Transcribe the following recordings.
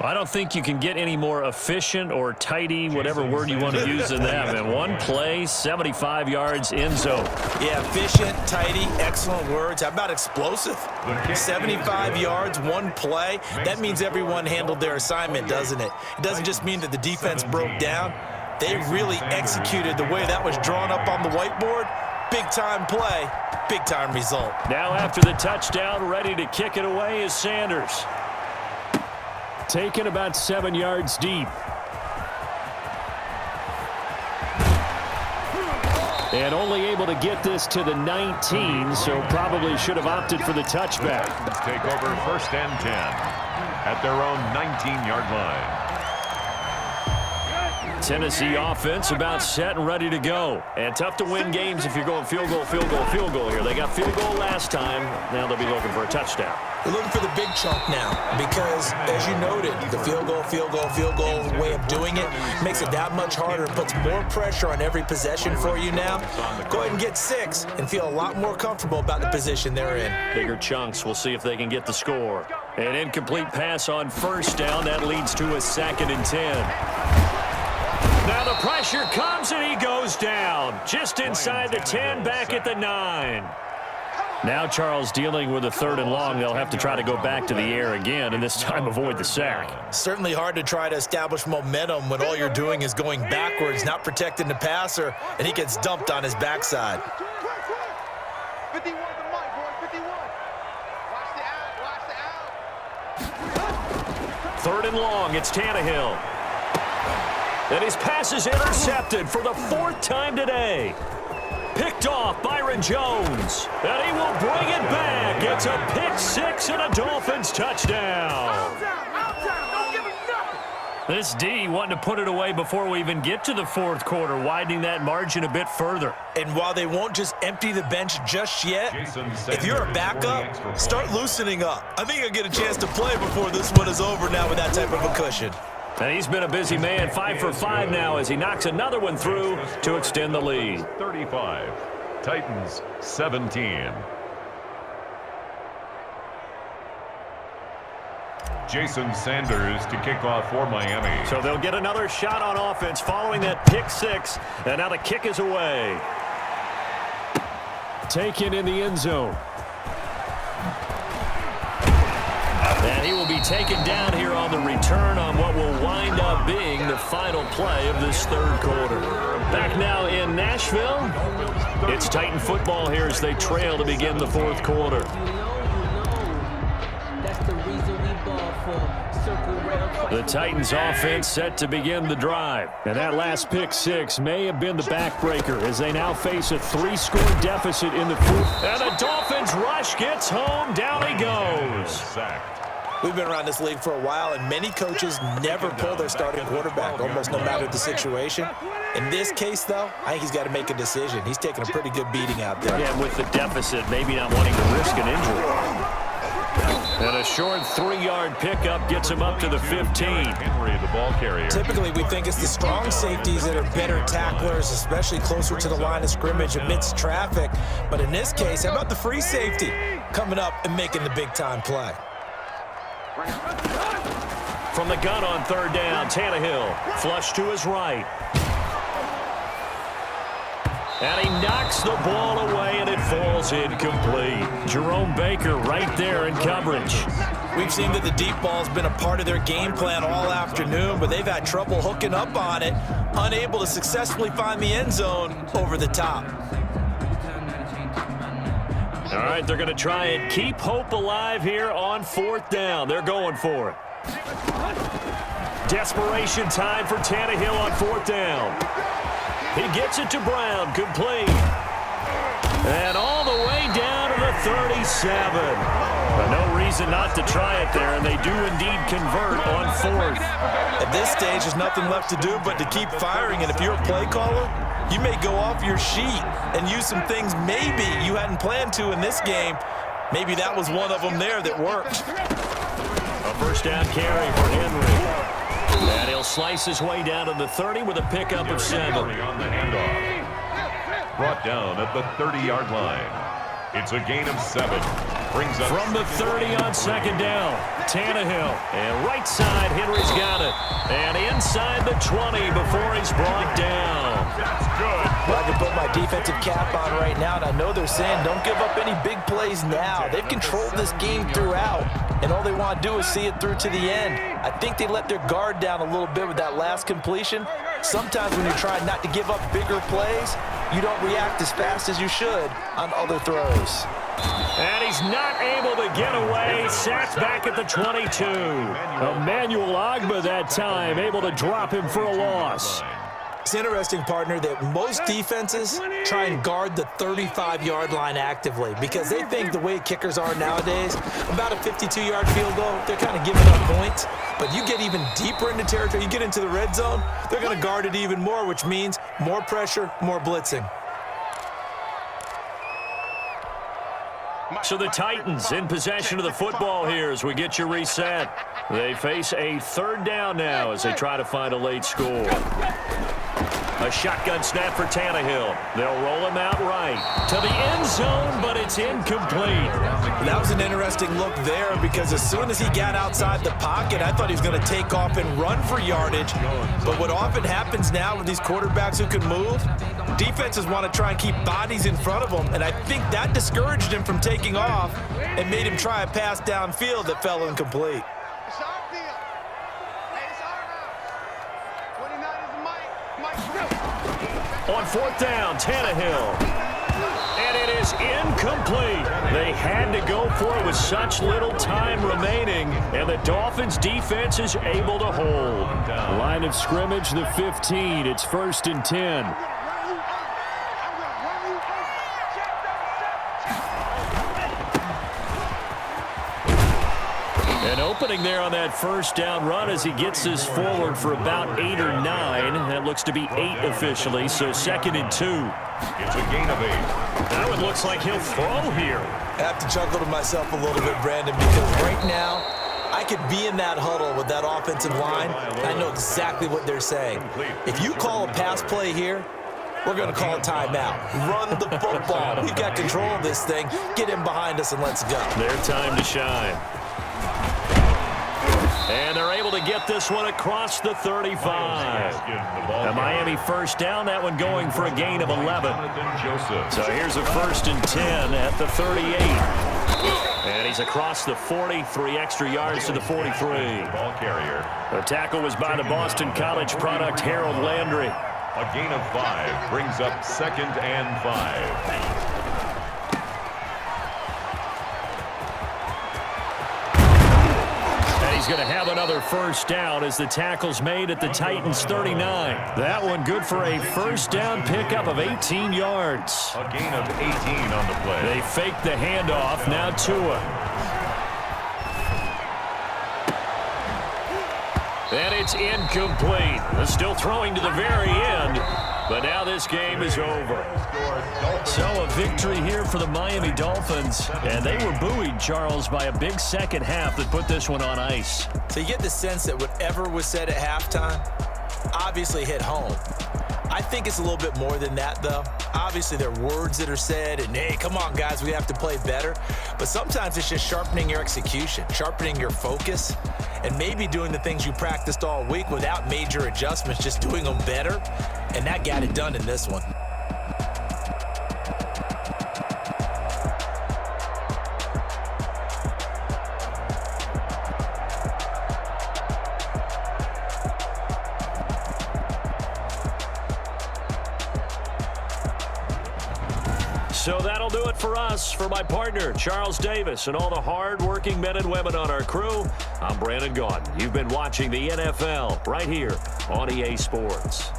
I don't think you can get any more efficient or tidy, whatever word you want to use in that, man. One play, 75 yards, end zone. Yeah, efficient, tidy, excellent words. How about explosive? 75 yards, one play. That means everyone handled their assignment, doesn't it? It doesn't just mean that the defense broke down. They really executed the way that was drawn up on the whiteboard. Big-time play, big-time result. Now after the touchdown, ready to kick it away is Sanders. Taken about 7 yards deep. And only able to get this to the 19, so probably should have opted for the touchback. Take over 1st and 10 at their own 19-yard line. Tennessee offense about set and ready to go. And tough to win games if you're going field goal, field goal, field goal here. They got field goal last time. Now they'll be looking for a touchdown. They're looking for the big chunk now because, as you noted, the field goal way of doing it makes it that much harder and puts more pressure on every possession for you now. Go ahead and get 6 and feel a lot more comfortable about the position they're in. Bigger chunks. We'll see if they can get the score. An incomplete pass on 1st down. That leads to a 2nd and 10. Now the pressure comes and he goes down. Just inside the 10, back at the 9. Now Charles dealing with a 3rd and long. They'll have to try to go back to the air again and this time avoid the sack. Certainly hard to try to establish momentum when all you're doing is going backwards, not protecting the passer, and he gets dumped on his backside. 51 to Mike, boy, 51. Watch the out. 3rd and long, it's Tannehill. And his pass is intercepted for the 4th time today. Picked off Byron Jones. And he will bring it back. It's a pick 6 and a Dolphins touchdown. Don't give him nothing. This D wanting to put it away before we even get to the 4th quarter, widening that margin a bit further. And while they won't just empty the bench just yet, if you're a backup, start loosening up. I think you'll get a chance to play before this one is over now with that type of a cushion. And he's been a busy man, 5 for 5 now as he knocks another one through to extend the lead. 35, Titans 17. Jason Sanders to kick off for Miami. So they'll get another shot on offense following that pick 6, and now the kick is away. Taken in the end zone. And he will be taken down here on the return on what will wind up being the final play of this 3rd quarter. Back now in Nashville, it's Titan football here as they trail to begin the 4th quarter. The Titans offense set to begin the drive. And that last pick 6 may have been the backbreaker as they now face a 3-score deficit in the 4th. And the Dolphins rush gets home. Down he goes. Sacked. We've been around this league for a while, and many coaches never pull their starting quarterback, almost no matter the situation. In this case, though, I think he's got to make a decision. He's taking a pretty good beating out there. Yeah, with the deficit, maybe not wanting to risk an injury. And a short 3-yard pickup gets him up to the 15. Henry, the ball carrier. Typically, we think it's the strong safeties that are better tacklers, especially closer to the line of scrimmage amidst traffic. But in this case, how about the free safety coming up and making the big-time play? From the gun on 3rd down, Tannehill flush to his right. And he knocks the ball away, and it falls incomplete. Jerome Baker right there in coverage. We've seen that the deep ball's been a part of their game plan all afternoon, but they've had trouble hooking up on it, unable to successfully find the end zone over the top. All right, they're going to try and keep hope alive here on 4th down. They're going for it. Desperation time for Tannehill on 4th down. He gets it to Brown, complete. And all the way down to the 37. But no reason not to try it there, and they do indeed convert on 4th. At this stage, there's nothing left to do but to keep firing, and if you're a play caller, you may go off your sheet and use some things maybe you hadn't planned to in this game. Maybe that was one of them there that worked. A 1st down carry for Henry. And he'll slice his way down to the 30 with a pickup of 7. On the handoff. Brought down at the 30-yard line. It's a gain of 7. brings up from the 30 on second down. Tannehill, and right side, Henry's got it. And inside the 20 before he's brought down. That's good. Well, I can put my defensive cap on right now, and I know they're saying don't give up any big plays now. They've controlled this game throughout, and all they want to do is see it through to the end. I think they let their guard down a little bit with that last completion. Sometimes when you're trying not to give up bigger plays, you don't react as fast as you should on other throws. And he's not able to get away. Sacked back at the 22. Emmanuel Ogbah that time, able to drop him for a loss. It's interesting, partner, that most defenses try and guard the 35-yard line actively because they think the way kickers are nowadays, about a 52-yard field goal, they're kind of giving up points. But you get even deeper into territory, you get into the red zone, they're going to guard it even more, which means more pressure, more blitzing. So the Titans in possession of the football here as we get you reset. They face a third down now as they try to find a late score. A shotgun snap for Tannehill. They'll roll him out right to the end zone, but it's incomplete. That was an interesting look there because as soon as he got outside the pocket, I thought he was going to take off and run for yardage. But what often happens now with these quarterbacks who can move, defenses want to try and keep bodies in front of them, and I think that discouraged him from taking off and made him try a pass downfield that fell incomplete. It's our deal. Hey, it's our house. 29 is Mike Smith. On fourth down, Tannehill. And it is incomplete. They had to go for it with such little time remaining, and the Dolphins defense is able to hold. Line of scrimmage, the 15. It's 1st and 10. An opening there on that first down run as he gets this forward for about 8 or 9. That looks to be 8 officially, so 2nd and 2. It's a gain of 8. Now it looks like he'll throw here. I have to chuckle to myself a little bit, Brandon, because right now I could be in that huddle with that offensive line, and I know exactly what they're saying. If you call a pass play here, we're going to call a timeout. Run the football. We've got control of this thing. Get in behind us and let's go. Their time to shine. And they're able to get this one across the 35. A Miami first down, that one going for a gain of 11. So here's a 1st and 10 at the 38. And he's across the 40, 3 extra yards to the 43. Ball carrier. The tackle was by the Boston College product, Harold Landry. A gain of 5 brings up 2nd and 5. He's going to have another first down as the tackle's made at the Titans' 39. That one good for a first down pickup of 18 yards. A gain of 18 on the play. They fake the handoff. Now Tua. And it's incomplete. They're still throwing to the very end, but now this game is over. So a victory here for the Miami Dolphins, and they were buoyed, Charles, by a big second half that put this one on ice. So you get the sense that whatever was said at halftime obviously hit home. I think it's a little bit more than that, though. Obviously, there are words that are said, and, hey, come on, guys, we have to play better. But sometimes it's just sharpening your execution, sharpening your focus, and maybe doing the things you practiced all week without major adjustments, just doing them better. And that got it done in this one. So that'll do it for us. For my partner, Charles Davis, and all the hard-working men and women on our crew, I'm Brandon Gaudin. You've been watching the NFL right here on EA Sports.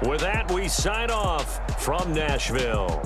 With that, we sign off from Nashville.